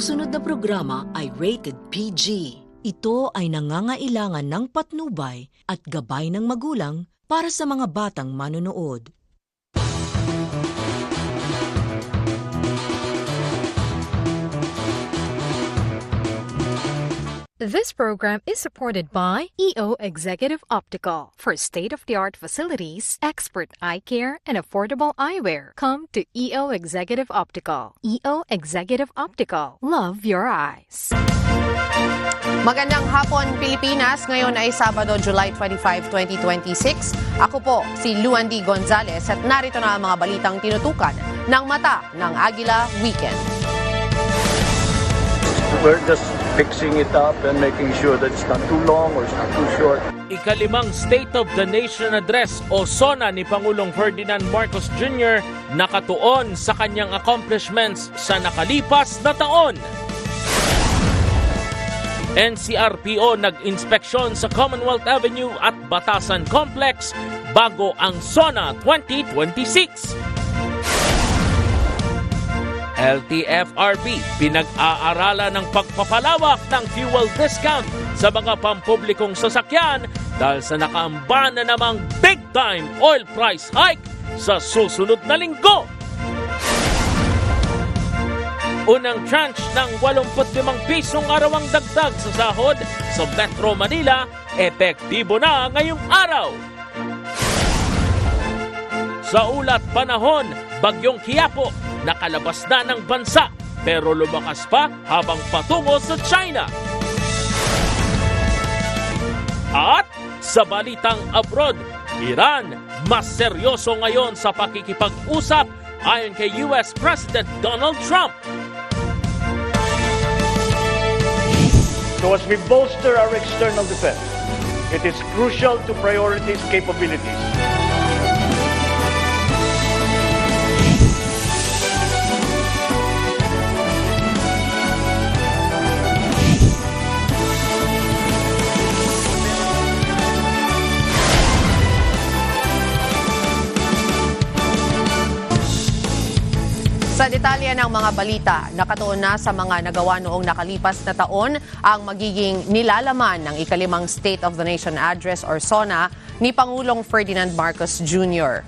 susunod na programa ay rated PG. Ito ay nangangailangan ng patnubay at gabay ng magulang para sa mga batang manonood. This program is supported by EO Executive Optical. For state-of-the-art facilities, expert eye care, and affordable eyewear, come to EO Executive Optical. EO Executive Optical. Love your eyes. Magandang hapon, Pilipinas. Ngayon ay Sabado, July 25, 2026. Ako po si Luan D. Gonzales at narito na ang mga balitang tinutukan ng mata ng Agila Weekend. We're just fixing it up and making sure that it's not too long or it's not too short. Ikalimang State of the Nation Address o SONA ni Pangulong Ferdinand Marcos Jr. nakatuon sa kanyang accomplishments sa nakalipas na taon. NCRPO nag-inspeksyon sa Commonwealth Avenue at Batasan Complex bago ang SONA 2026. LTFRB pinag-aaralan ng pagpapalawak ng fuel discount sa mga pampublikong sasakyan dahil sa nakaamba na namang big-time oil price hike sa susunod na linggo. Unang tranche ng 85 pisong arawang dagdag sa sahod sa Metro Manila, epektibo na ngayong araw. Sa ulat panahon, Bagyong Quiapo nakalabas na ng bansa pero lumakas pa habang patungo sa China. At sa balitang abroad, Iran mas seryoso ngayon sa pakikipag-usap ayon kay US President Donald Trump. So as we bolster our external defense, it is crucial to prioritize capabilities. Sa detalye ng mga balita, nakatuon na sa mga nagawa noong nakalipas na taon ang magiging nilalaman ng ikalimang State of the Nation Address or SONA ni Pangulong Ferdinand Marcos Jr.